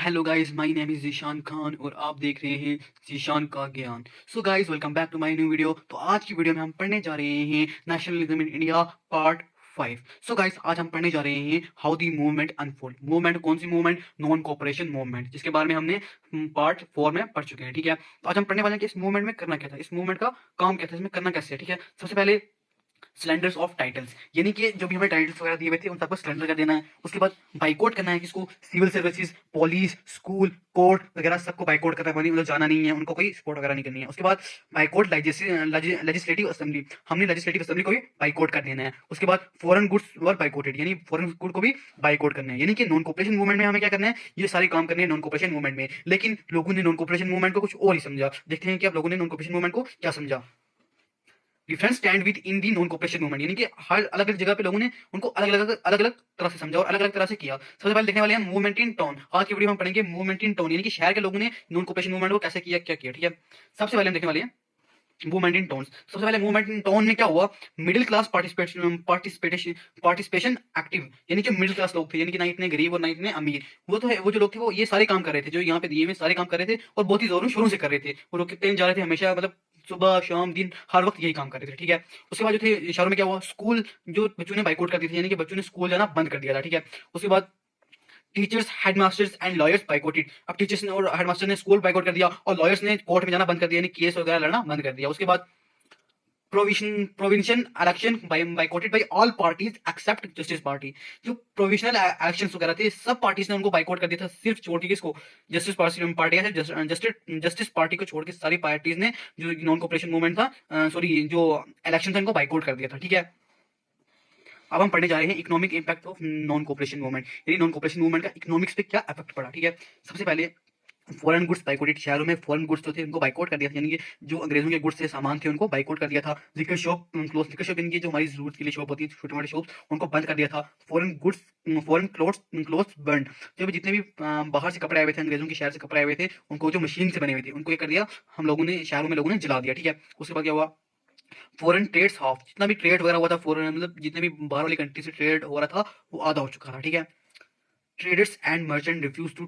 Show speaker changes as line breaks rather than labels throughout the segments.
Hello guys, my name is Zeeshan Khan और आप देख रहे हैं जीशान का ज्ञान। So guys, welcome back to my new video. तो आज की वीडियो में हम पढ़ने जा रहे हैं nationalism in India part 5। So guys, आज हम पढ़ने जा रहे हैं how the movement unfold. Movement कौन सी मूवमेंट? नॉन कोऑपरेशन मूवमेंट, जिसके बारे में हमने पार्ट 4 में पढ़ चुके हैं। ठीक है, तो आज हम पढ़ने वाले हैं कि इस मूवमेंट में करना क्या था, इस मूवमेंट का काम क्या था, इसमें करना कैसे है। ठीक है, सबसे पहले सिलेंडर्स ऑफ टाइटल्स, यानी कि जो भी हमें टाइटल्स वगैरह दिए हुए थे उन सबको सिलेंडर कर देना है। उसके बाद बाइकआउट करना है किसको? Civil services, police, school, court वगैरह सबको बाइकआउट करना है, मतलब जाना नहीं है, उनको कोई सपोर्ट वगैरह नहीं करनी है। उसके बाद बाइकआउट लेजिस्लेटिव असेंबली, हमने लेजिस्लेटिव असेंबली को भी बाइकआउट कर देना है। उसके बाद फॉरेन गुड्स वर बाइकआउटेड, यानी फॉरेन गुड को भी बाइकआउट करना है। यानी कि नॉन कोऑपरेशन मूवमेंट में हमें क्या करना है, ये सारे काम करने हैं नॉन कोऑपरेशन मूवमेंट में। लेकिन लोगों ने नॉन कोऑपरेशन मूवमेंट को कुछ और ही समझा। देखते हैं कि आप लोगों ने नॉन कोऑपरेशन मूवमेंट को क्या समझा। Different stand with in the non cooperation movement, यानी कि हर अलग अलग जगह पे लोगों ने उनको अलग अलग तरह से समझा और अलग अलग तरह से किया। सबसे पहले देखने वाले हैं मूवमेंट इन टाउन। आज की वीडियो में हम पढ़ेंगे मूवमेंट इन टाउन, यानी कि शहर के लोगों ने नॉन कोऑपरेशन मूवमेंट को कैसे किया, क्या किया। ठीक है, सबसे पहले हम देखने वाले हैं मूवमेंट इन टाउन। सबसे पहले मूवमेंट इन टाउन में क्या हुआ? मिडिल क्लास पार्टिसिपेशन एक्टिव, यानी कि मिडिल क्लास लोग थे, यानी कि ना इतने गरीब और ना इतने अमीर। वो तो है, वो जो लोग थे वो ये सारे काम कर रहे थे, जो यहाँ पे दिए हुए सारे काम कर रहे थे और बहुत ही जोरों शोरों से कर रहे थे। और वो कितने जा रहे थे, हमेशा मतलब सुबह शाम दिन हर वक्त यही काम कर रहे थे। ठीक है, उसके बाद जो थे शहरों में क्या हुआ? स्कूल, जो बच्चों ने बाइकआउट कर दी थी, यानी कि बच्चों ने स्कूल जाना बंद कर दिया था। ठीक है, उसके बाद टीचर्स, हेडमास्टर्स एंड लॉयर्स बाइकआउटेड। अब टीचर्स ने और हेडमास्टर ने स्कूल बाइकआउट कर दिया और लॉयर्स ने कोर्ट में जाना बंद कर दिया, यानी केस वगैरह लड़ना बंद कर दिया। उसके बाद provision election boycotted by all parties except justice party. जो प्रोविजनल इलेक्शंस वगैरह थे सब पार्टीज ने उनको बाइकआउट कर दिया था, सिर्फ छोड़ के किसको? जस्टिस पार्टी या जस्टिस पार्टी को छोड़ के सारी पार्टीज ने जो नॉन कोऑपरेशन मूवमेंट था, सॉरी जो इलेक्शन था, इनको बाइकआउट कर दिया था। ठीक है, अब हम पढ़ने जा रहे हैं economic impact of non cooperation movement, यानी नॉन कोऑपरेशन मूवमेंट का इकोनॉमिक्स पे क्या इफेक्ट पड़ा। ठीक है, सबसे पहले फॉरेन गुड्स बाइकआउटेड। शहरों में फॉरेन गुड्स जो थे उनको बाइकआउट कर दिया था, यानी कि जो अंग्रेजों के गुड्स थे, सामान थे, उनको बाइकआउट कर दिया था। Liquor shop close, liquor shop इनकी जो हमारी जरूरत के लिए शॉप होती है, छोटे मोटे शॉप, उनको बंद कर दिया था। Foreign goods, foreign clothes burn, जो भी जितने भी बाहर से कपड़े आए हुए थे, अंग्रेजों के शहर से कपड़े आए हुए थे, उनको जो मशीन से बने हुए थे उनको ये कर दिया हम लोगों ने, शहरों में लोगों ने जला दिया। ठीक है, उसके बाद क्या हुआ? फॉरेन ट्रेड्स हाफ, जितना भी ट्रेड वगैरह हुआ था फॉरेन, मतलब जितने भी बाहर वाली कंट्री से ट्रेड हो रहा था वो आधा हो चुका था। ठीक है, traders and merchant refuse to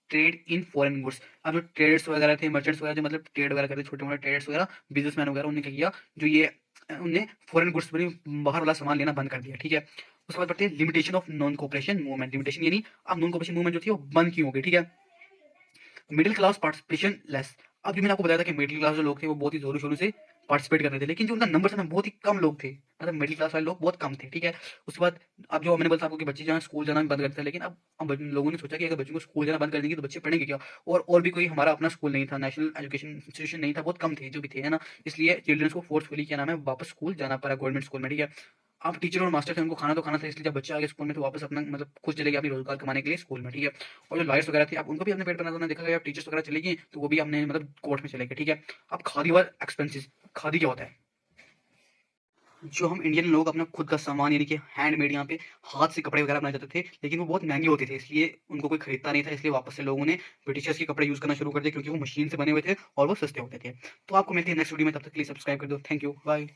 trade in foreign goods. अब जो ट्रेडर्स वगैरह थे, मर्चेंट्स वगैरह, जो मतलब ट्रेड वगैरह करते, छोटे मोटे ट्रेडर्स वगैरह, बिजनेसमैन वगैरह, उन्होंने क्या किया, जो ये उनने फॉरेन गुड्स बनी बाहर वाला सामान लेना बंद कर दिया। ठीक है, उसके बाद बढ़ते हैं limitation of non cooperation movement. Limitation यानी अब नॉन कोऑपरेशन मूवमेंट जो थी वो बंद क्यों हो गई। ठीक है, मिडिल क्लास पार्टिसिपेशन लेस। अब जो मैंने आपको बताया था कि मिडिल क्लास जो लोग थे वो बहुत ही जोरों शोरों से पार्टिसिपेट कर रहे थे, लेकिन जो उनका नंबर था ना, बहुत ही कम लोग थे, मतलब मिडिल क्लास वाले लोग बहुत कम थे। ठीक है, उसके बाद अब जो मैंने बोला था आपको कि बच्चे जहाँ स्कूल जाना बंद कर दिया, लेकिन अब लोगों ने सोचा कि अगर बच्चों को स्कूल जाना बंद कर देंगे तो बच्चे पढ़ेंगे क्या? और भी कोई हमारा अपना स्कूल नहीं था, नेशनल एजुकेशन इंस्टीट्यूशन नहीं था, बहुत कम थे जो भी थे, है ना। इसलिए चिल्ड्रंस को फोर्सफुली क्या नाम है, वापस स्कूल जाना पड़ा, गवर्नमेंट स्कूल में। ठीक है, अब टीचर और मास्टर थे, उनको खाना तो खाना था, इसलिए जब बच्चे आ गए स्कूल में तो वापस अपना मतलब खुद चले गए अपनी रोजगार कमाने के लिए स्कूल में। ठीक है, और जो लॉयर्स वगैरह थे अब उनको भी अपने पेट बनाना देखा गया, टीचर्स वगैरह चले गए तो वो भी अपने मतलब कोर्ट में चले गए। ठीक है, अब खादी वर एक्सपेंसेस। खादी क्या होता है? जो हम इंडियन लोग अपना खुद का सामान, यानी कि हैंडमेड, यहाँ पे हाथ से कपड़े वगैरह बनाए जाते थे, लेकिन वो बहुत महंगे होते थे, इसलिए उनको कोई खरीदता नहीं था, इसलिए वापस से लोगों ने ब्रिटिशर्स के कपड़े यूज करना शुरू कर दिए, क्योंकि वो मशीन से बने हुए थे और वो सस्ते होते थे। तो आपको मिलती है नेक्स्ट वीडियो में, तब तक के लिए सब्सक्राइब कर दो। Thank you, bye.